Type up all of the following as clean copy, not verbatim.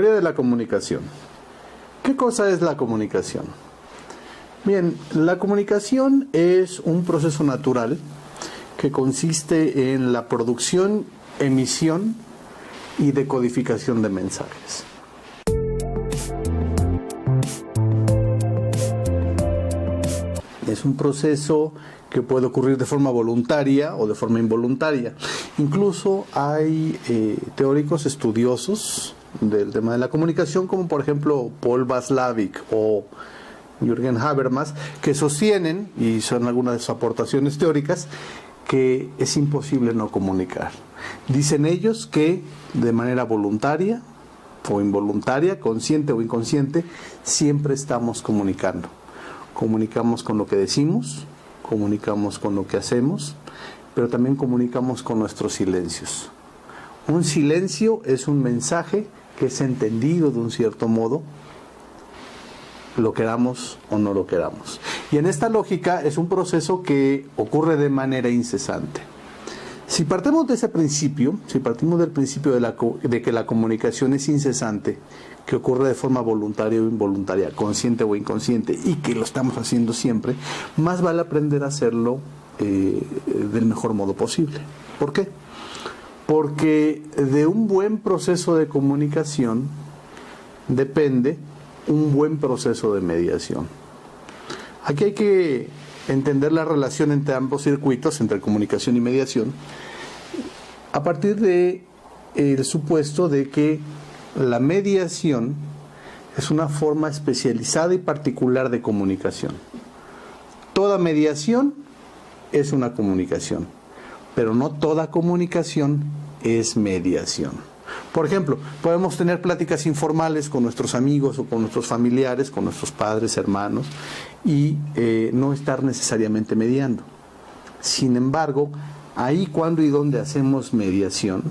Teoría de la comunicación. ¿Qué cosa es la comunicación? Bien, la comunicación es un proceso natural que consiste en la producción, emisión y decodificación de mensajes. Es un proceso que puede ocurrir de forma voluntaria o de forma involuntaria. Incluso hay teóricos estudiosos del tema de la comunicación, como por ejemplo Paul Václavic o Jürgen Habermas, que sostienen, y son algunas de sus aportaciones teóricas, que es imposible no comunicar. Dicen ellos que de manera voluntaria o involuntaria, consciente o inconsciente, siempre estamos comunicando. Comunicamos con lo que decimos, comunicamos con lo que hacemos, pero también comunicamos con nuestros silencios. Un silencio es un mensaje que es entendido de un cierto modo, lo queramos o no lo queramos. Y en esta lógica es un proceso que ocurre de manera incesante. Si partimos de ese principio, si partimos del principio de que la comunicación es incesante, que ocurre de forma voluntaria o involuntaria, consciente o inconsciente, y que lo estamos haciendo siempre, más vale aprender a hacerlo del mejor modo posible. ¿Por qué? Porque de un buen proceso de comunicación depende un buen proceso de mediación. Aquí hay que entender la relación entre ambos circuitos, entre comunicación y mediación, a partir de el supuesto de que la mediación es una forma especializada y particular de comunicación. Toda mediación es una comunicación, pero no toda comunicación es mediación. Por ejemplo, podemos tener pláticas informales con nuestros amigos o con nuestros familiares, con nuestros padres, hermanos, y no estar necesariamente mediando. Sin embargo, ahí cuando y donde hacemos mediación,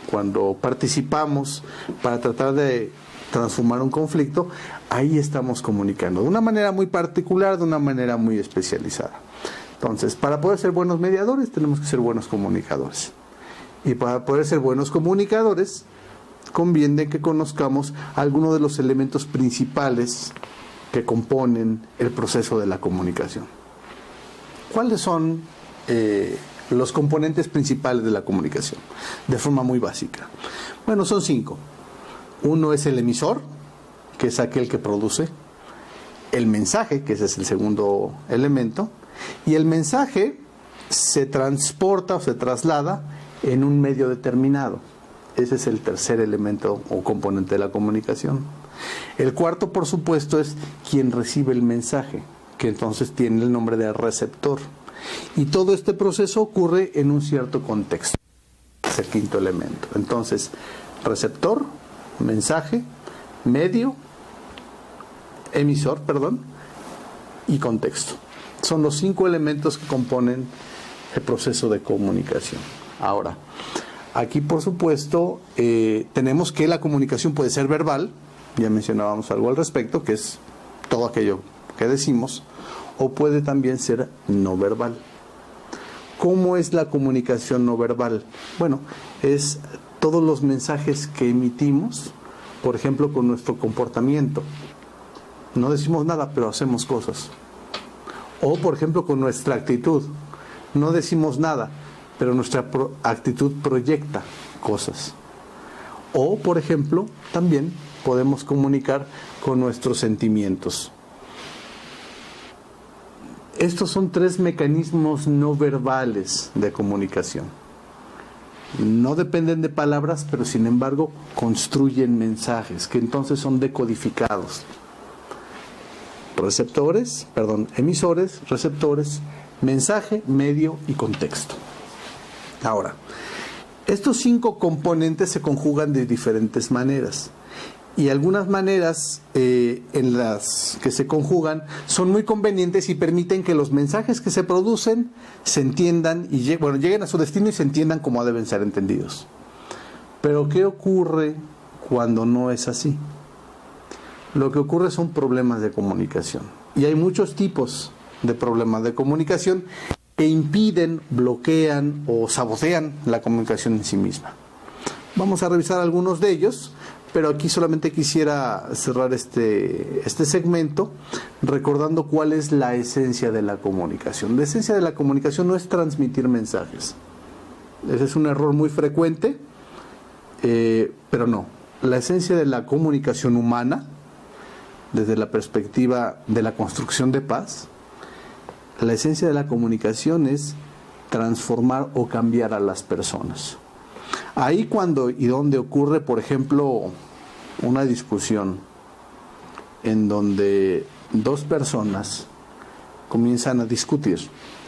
cuando participamos para tratar de transformar un conflicto, ahí estamos comunicando de una manera muy particular, de una manera muy especializada. Entonces, para poder ser buenos mediadores, tenemos que ser buenos comunicadores. Y para poder ser buenos comunicadores, conviene que conozcamos algunos de los elementos principales que componen el proceso de la comunicación. ¿Cuáles son los componentes principales de la comunicación? De forma muy básica. Bueno, son 5. Uno es el emisor, que es aquel que produce. El mensaje, que ese es el segundo elemento. Y el mensaje se transporta o se traslada en un medio determinado. Ese es el tercer elemento o componente de la comunicación. El cuarto, por supuesto, es quien recibe el mensaje, que entonces tiene el nombre de receptor. Y todo este proceso ocurre en un cierto contexto. Es el quinto elemento. Entonces, receptor, mensaje, medio, emisor, y contexto. Son los 5 elementos que componen el proceso de comunicación. Ahora, aquí por supuesto tenemos que la comunicación puede ser verbal, ya mencionábamos algo al respecto, que es todo aquello que decimos, o puede también ser no verbal. ¿Cómo es la comunicación no verbal? Bueno, es todos los mensajes que emitimos, por ejemplo, con nuestro comportamiento. No decimos nada, pero hacemos cosas. O, por ejemplo, con nuestra actitud. No decimos nada, pero nuestra actitud proyecta cosas. O, por ejemplo, también podemos comunicar con nuestros sentimientos. Estos son 3 mecanismos no verbales de comunicación. No dependen de palabras, pero sin embargo construyen mensajes que entonces son decodificados. Emisores, receptores, mensaje, medio y contexto. Ahora, estos 5 componentes se conjugan de diferentes maneras. Y algunas maneras en las que se conjugan son muy convenientes y permiten que los mensajes que se producen se entiendan y lleguen a su destino y se entiendan como deben ser entendidos. Pero ¿qué ocurre cuando no es así? Lo que ocurre son problemas de comunicación. Y hay muchos tipos de problemas de comunicación que impiden, bloquean o sabotean la comunicación en sí misma. Vamos a revisar algunos de ellos Pero aquí solamente quisiera cerrar este segmento recordando cuál es la esencia de la comunicación. La esencia de la comunicación no es transmitir mensajes. Ese es un error muy frecuente, pero no. La esencia de la comunicación humana, desde la perspectiva de la construcción de paz, la esencia de la comunicación es transformar o cambiar a las personas. Ahí cuando y donde ocurre, por ejemplo, una discusión en donde dos personas comienzan a discutir,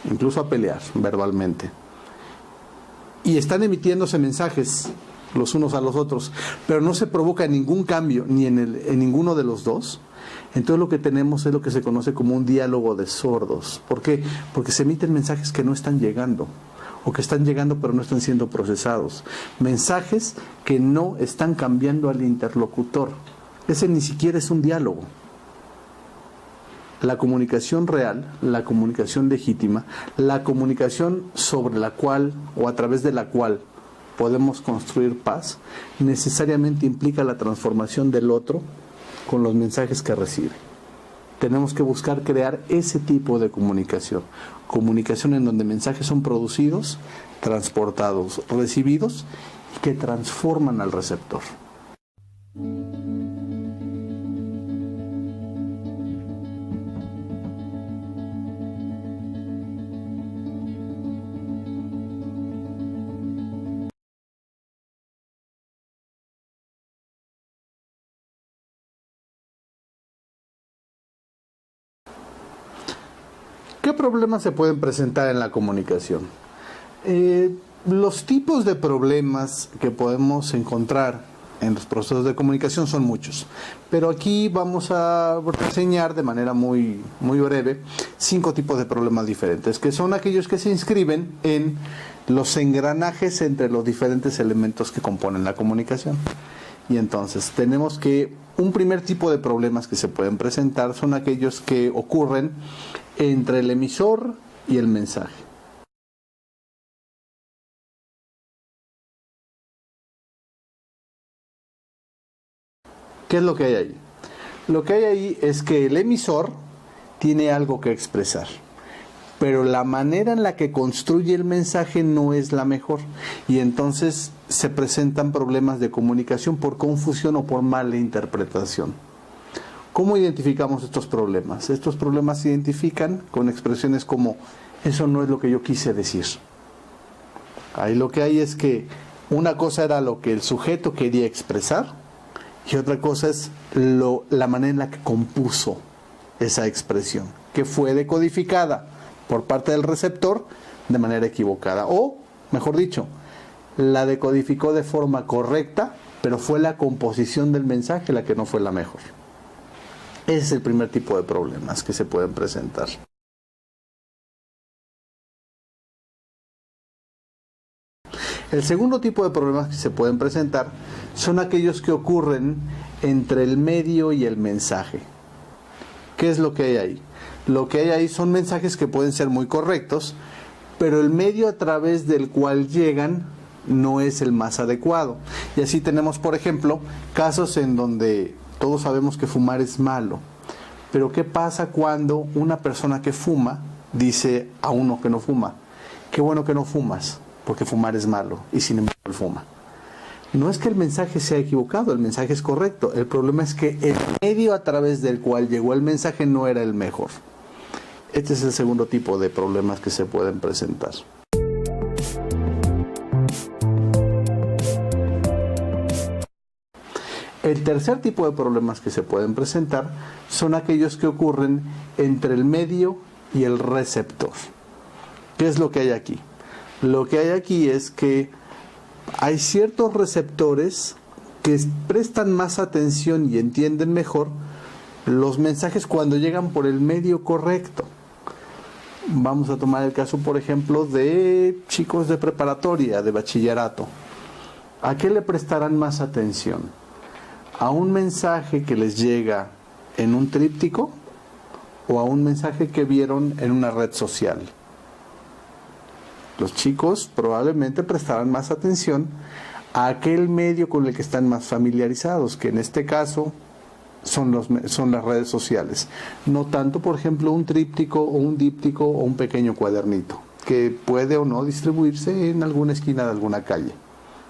incluso a pelear verbalmente, y están emitiéndose mensajes los unos a los otros, pero no se provoca ningún cambio ni en ninguno de los dos, entonces lo que tenemos es lo que se conoce como un diálogo de sordos. ¿Por qué? Porque se emiten mensajes que no están llegando, o que están llegando pero no están siendo procesados. Mensajes que no están cambiando al interlocutor. Ese ni siquiera es un diálogo. La comunicación real, la comunicación legítima, la comunicación sobre la cual o a través de la cual podemos construir paz, necesariamente implica la transformación del otro con los mensajes que recibe. Tenemos que buscar crear ese tipo de comunicación. Comunicación en donde mensajes son producidos, transportados, recibidos y que transforman al receptor. ¿Qué problemas se pueden presentar en la comunicación? Los tipos de problemas que podemos encontrar en los procesos de comunicación son muchos, pero aquí vamos a reseñar de manera muy breve 5 tipos de problemas diferentes, que son aquellos que se inscriben en los engranajes entre los diferentes elementos que componen la comunicación. Y entonces tenemos que un primer tipo de problemas que se pueden presentar son aquellos que ocurren entre el emisor y el mensaje. ¿Qué es lo que hay ahí? Lo que hay ahí es que el emisor tiene algo que expresar, pero la manera en la que construye el mensaje no es la mejor, y entonces se presentan problemas de comunicación por confusión o por mala interpretación. ¿Cómo identificamos estos problemas? Estos problemas se identifican con expresiones como eso no es lo que yo quise decir. Ahí lo que hay es que una cosa era lo que el sujeto quería expresar y otra cosa es la manera en la que compuso esa expresión, que fue decodificada por parte del receptor de manera equivocada, o mejor dicho, la decodificó de forma correcta, pero fue la composición del mensaje la que no fue la mejor. Ese es el primer tipo de problemas que se pueden presentar. El segundo tipo de problemas que se pueden presentar son aquellos que ocurren entre el medio y el mensaje. ¿Qué es lo que hay ahí? Lo que hay ahí son mensajes que pueden ser muy correctos, pero el medio a través del cual llegan no es el más adecuado. Y así tenemos, por ejemplo, casos en donde todos sabemos que fumar es malo, pero ¿qué pasa cuando una persona que fuma dice a uno que no fuma? Qué bueno que no fumas, porque fumar es malo, y sin embargo él fuma. No es que el mensaje sea equivocado, el mensaje es correcto. El problema es que el medio a través del cual llegó el mensaje no era el mejor. Este es el segundo tipo de problemas que se pueden presentar. El tercer tipo de problemas que se pueden presentar son aquellos que ocurren entre el medio y el receptor. ¿Qué es lo que hay aquí? Lo que hay aquí es que hay ciertos receptores que prestan más atención y entienden mejor los mensajes cuando llegan por el medio correcto. Vamos a tomar el caso, por ejemplo, de chicos de preparatoria, de bachillerato. ¿A qué le prestarán más atención? ¿A un mensaje que les llega en un tríptico o a un mensaje que vieron en una red social? Los chicos probablemente prestarán más atención a aquel medio con el que están más familiarizados, que en este caso son las redes sociales. No tanto, por ejemplo, un tríptico o un díptico o un pequeño cuadernito, que puede o no distribuirse en alguna esquina de alguna calle.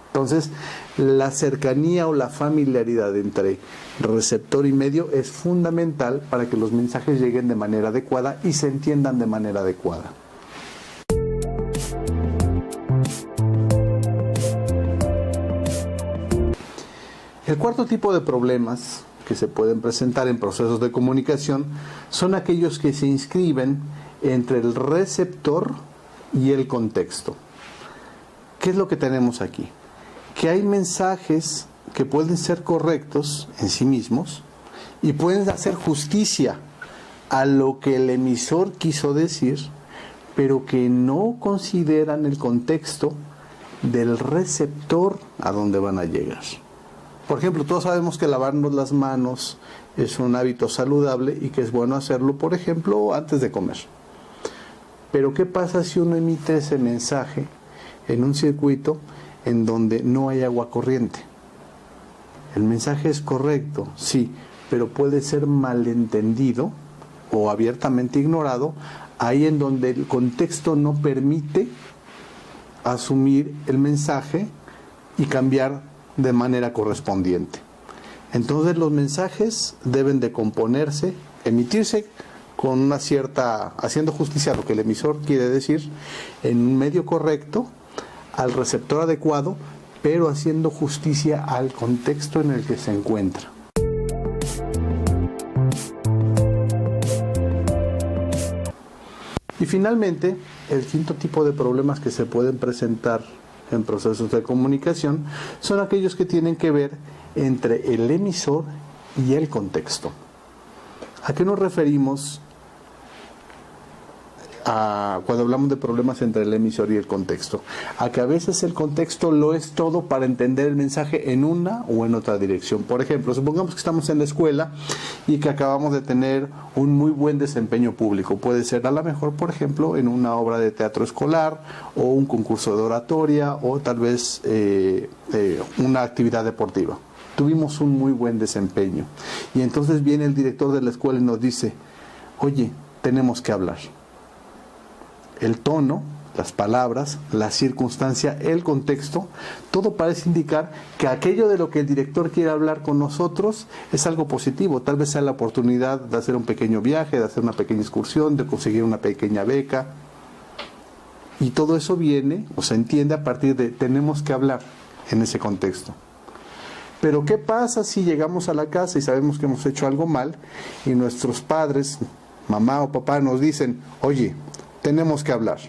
Entonces, la cercanía o la familiaridad entre receptor y medio es fundamental para que los mensajes lleguen de manera adecuada y se entiendan de manera adecuada. El cuarto tipo de problemas que se pueden presentar en procesos de comunicación son aquellos que se inscriben entre el receptor y el contexto. ¿Qué es lo que tenemos aquí? Que hay mensajes que pueden ser correctos en sí mismos y pueden hacer justicia a lo que el emisor quiso decir, pero que no consideran el contexto del receptor a donde van a llegar. Por ejemplo, todos sabemos que lavarnos las manos es un hábito saludable y que es bueno hacerlo, por ejemplo, antes de comer. Pero ¿qué pasa si uno emite ese mensaje en un circuito en donde no hay agua corriente? El mensaje es correcto, sí, pero puede ser malentendido o abiertamente ignorado, ahí en donde el contexto no permite asumir el mensaje y cambiar de manera correspondiente. Entonces los mensajes deben de componerse, emitirse con una cierta, haciendo justicia a lo que el emisor quiere decir, en un medio correcto, al receptor adecuado, pero haciendo justicia al contexto en el que se encuentra. Y finalmente, el quinto tipo de problemas que se pueden presentar en procesos de comunicación son aquellos que tienen que ver entre el emisor y el contexto. ¿A qué nos referimos cuando hablamos de problemas entre el emisor y el contexto? A que a veces el contexto lo es todo para entender el mensaje en una o en otra dirección. Por ejemplo, supongamos que estamos en la escuela y que acabamos de tener un muy buen desempeño público. Puede ser a lo mejor, por ejemplo, en una obra de teatro escolar o un concurso de oratoria o tal vez una actividad deportiva. Tuvimos un muy buen desempeño. Y entonces viene el director de la escuela y nos dice: oye, tenemos que hablar. El tono, las palabras, la circunstancia, el contexto, todo parece indicar que aquello de lo que el director quiere hablar con nosotros es algo positivo. Tal vez sea la oportunidad de hacer un pequeño viaje, de hacer una pequeña excursión, de conseguir una pequeña beca. Y todo eso viene o se entiende a partir de tenemos que hablar en ese contexto. Pero ¿qué pasa si llegamos a la casa y sabemos que hemos hecho algo mal y nuestros padres, mamá o papá, nos dicen: oye, tenemos que hablar?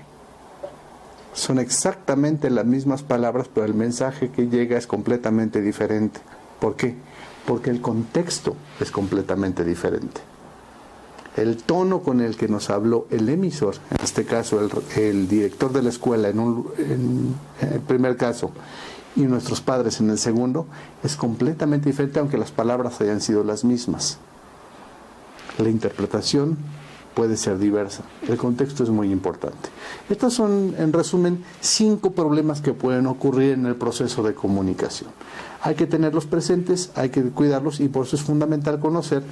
Son exactamente las mismas palabras, pero el mensaje que llega es completamente diferente. ¿Por qué? Porque el contexto es completamente diferente. El tono con el que nos habló el emisor, en este caso el director de la escuela en el primer caso, y nuestros padres en el segundo, es completamente diferente, aunque las palabras hayan sido las mismas. La interpretación puede ser diversa. El contexto es muy importante. Estos son, en resumen, 5 problemas que pueden ocurrir en el proceso de comunicación. Hay que tenerlos presentes, hay que cuidarlos, y por eso es fundamental conocer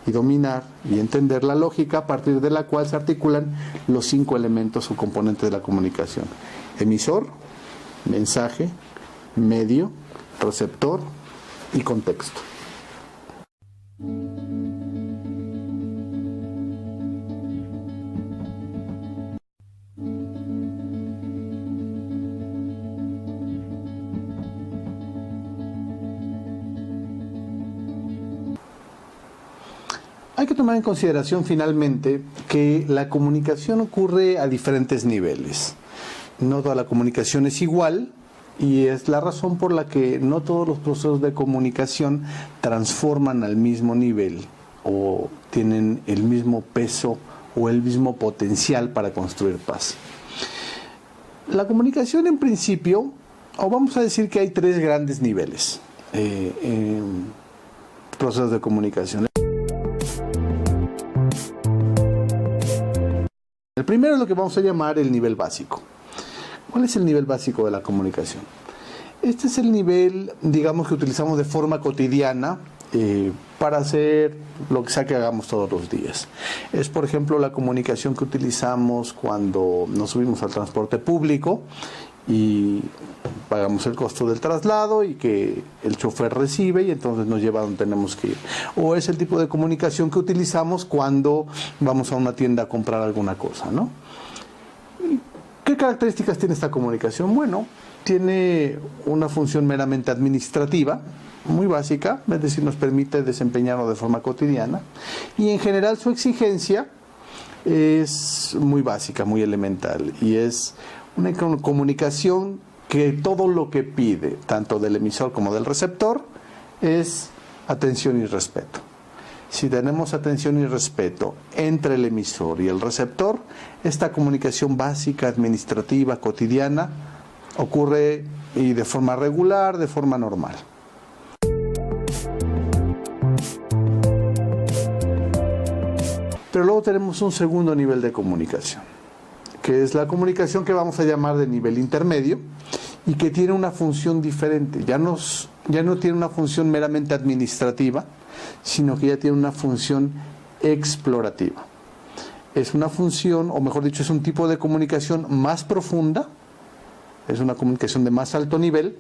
y dominar y entender la lógica a partir de la cual se articulan los 5 elementos o componentes de la comunicación: emisor, mensaje, medio, receptor y contexto. Hay que tomar en consideración finalmente que la comunicación ocurre a diferentes niveles. No toda la comunicación es igual, y es la razón por la que no todos los procesos de comunicación transforman al mismo nivel o tienen el mismo peso o el mismo potencial para construir paz. La comunicación, en principio, o vamos a decir que hay 3 grandes niveles en procesos de comunicación. El primero es lo que vamos a llamar el nivel básico. ¿Cuál es el nivel básico de la comunicación? Este es el nivel, digamos, que utilizamos de forma cotidiana para hacer lo que sea que hagamos todos los días. Es, por ejemplo, la comunicación que utilizamos cuando nos subimos al transporte público y pagamos el costo del traslado y que el chofer recibe y entonces nos lleva a donde tenemos que ir. O es el tipo de comunicación que utilizamos cuando vamos a una tienda a comprar alguna cosa, ¿no? ¿Qué características tiene esta comunicación? Bueno, tiene una función meramente administrativa, muy básica, es decir, nos permite desempeñarlo de forma cotidiana, y en general su exigencia es muy básica, muy elemental, y es una comunicación que todo lo que pide, tanto del emisor como del receptor, es atención y respeto. Si tenemos atención y respeto entre el emisor y el receptor, esta comunicación básica, administrativa, cotidiana, ocurre y de forma regular, de forma normal. Pero luego tenemos un segundo nivel de comunicación, que es la comunicación que vamos a llamar de nivel intermedio y que tiene una función diferente. Ya no tiene una función meramente administrativa, sino que ya tiene una función explorativa. Es una función, o mejor dicho, es un tipo de comunicación más profunda, es una comunicación de más alto nivel,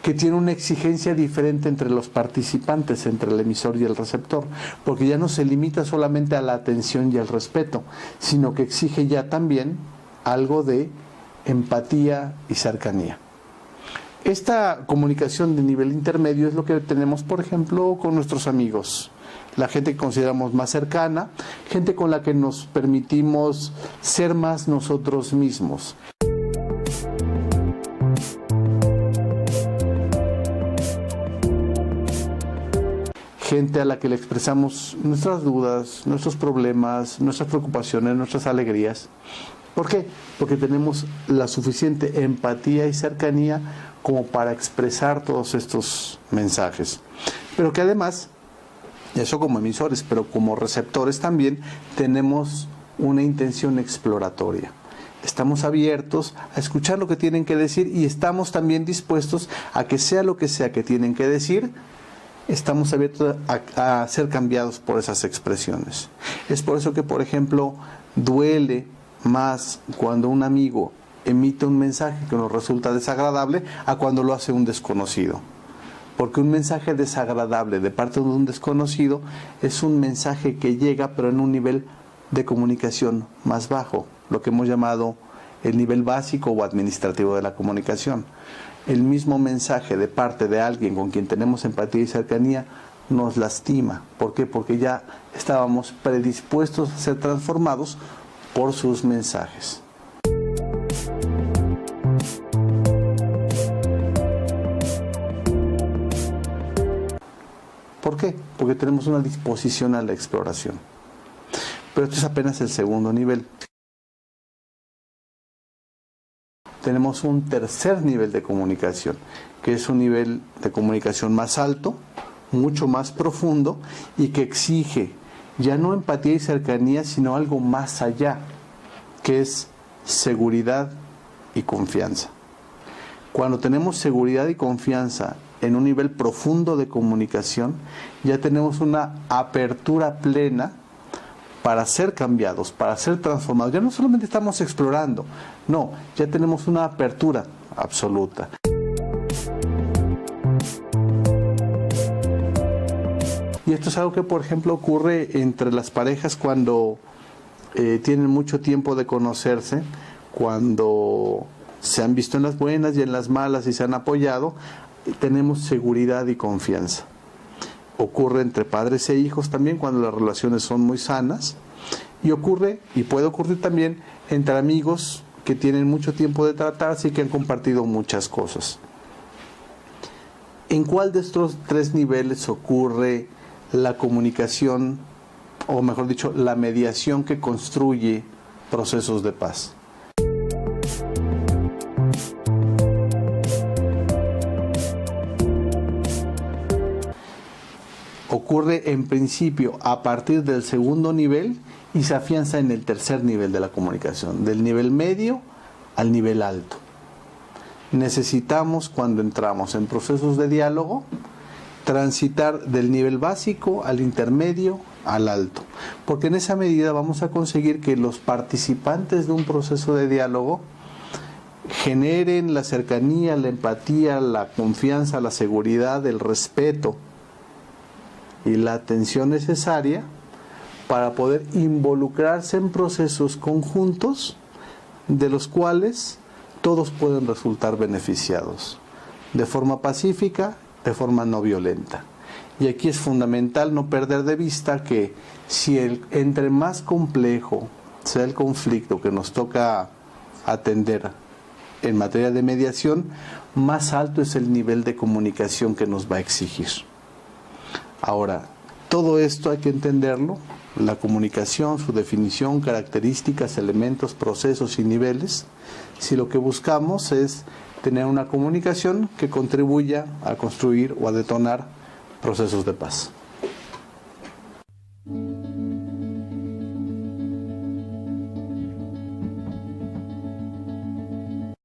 que tiene una exigencia diferente entre los participantes, entre el emisor y el receptor, porque ya no se limita solamente a la atención y al respeto, sino que exige ya también algo de empatía y cercanía. Esta comunicación de nivel intermedio es lo que tenemos, por ejemplo, con nuestros amigos, la gente que consideramos más cercana, gente con la que nos permitimos ser más nosotros mismos. Gente a la que le expresamos nuestras dudas, nuestros problemas, nuestras preocupaciones, nuestras alegrías. ¿Por qué? Porque tenemos la suficiente empatía y cercanía como para expresar todos estos mensajes. Pero que además, eso como emisores, pero como receptores también, tenemos una intención exploratoria. Estamos abiertos a escuchar lo que tienen que decir y estamos también dispuestos a que sea lo que sea que tienen que decir, estamos abiertos a ser cambiados por esas expresiones. Es por eso que, por ejemplo, duele más cuando un amigo emite un mensaje que nos resulta desagradable a cuando lo hace un desconocido. Porque un mensaje desagradable de parte de un desconocido es un mensaje que llega pero en un nivel de comunicación más bajo, lo que hemos llamado el nivel básico o administrativo de la comunicación. El mismo mensaje de parte de alguien con quien tenemos empatía y cercanía nos lastima. ¿Por qué? Porque ya estábamos predispuestos a ser transformados por sus mensajes. ¿Por qué? Porque tenemos una disposición a la exploración. Pero esto es apenas el segundo nivel. Tenemos un tercer nivel de comunicación, que es un nivel de comunicación más alto, mucho más profundo y que exige ya no empatía y cercanía, sino algo más allá, que es seguridad y confianza. Cuando tenemos seguridad y confianza en un nivel profundo de comunicación, ya tenemos una apertura plena para ser cambiados, para ser transformados. Ya no solamente estamos explorando, no, ya tenemos una apertura absoluta. Y esto es algo que, por ejemplo, ocurre entre las parejas cuando tienen mucho tiempo de conocerse, cuando se han visto en las buenas y en las malas y se han apoyado, tenemos seguridad y confianza. Ocurre entre padres e hijos también cuando las relaciones son muy sanas, y ocurre y puede ocurrir también entre amigos que tienen mucho tiempo de tratarse y que han compartido muchas cosas. ¿En cuál de estos tres niveles ocurre la comunicación, o mejor dicho, la mediación que construye procesos de paz? Ocurre en principio a partir del segundo nivel y se afianza en el tercer nivel de la comunicación, del nivel medio al nivel alto. necesitamos, cuando entramos en procesos de diálogo, transitar del nivel básico al intermedio al alto, porque en esa medida vamos a conseguir que los participantes de un proceso de diálogo generen la cercanía, la empatía, la confianza, la seguridad, el respeto y la atención necesaria para poder involucrarse en procesos conjuntos de los cuales todos pueden resultar beneficiados, de forma pacífica, de forma no violenta. Y aquí es fundamental no perder de vista que si entre más complejo sea el conflicto que nos toca atender en materia de mediación, más alto es el nivel de comunicación que nos va a exigir. Ahora, todo esto hay que entenderlo, la comunicación, su definición, características, elementos, procesos y niveles, si lo que buscamos es tener una comunicación que contribuya a construir o a detonar procesos de paz.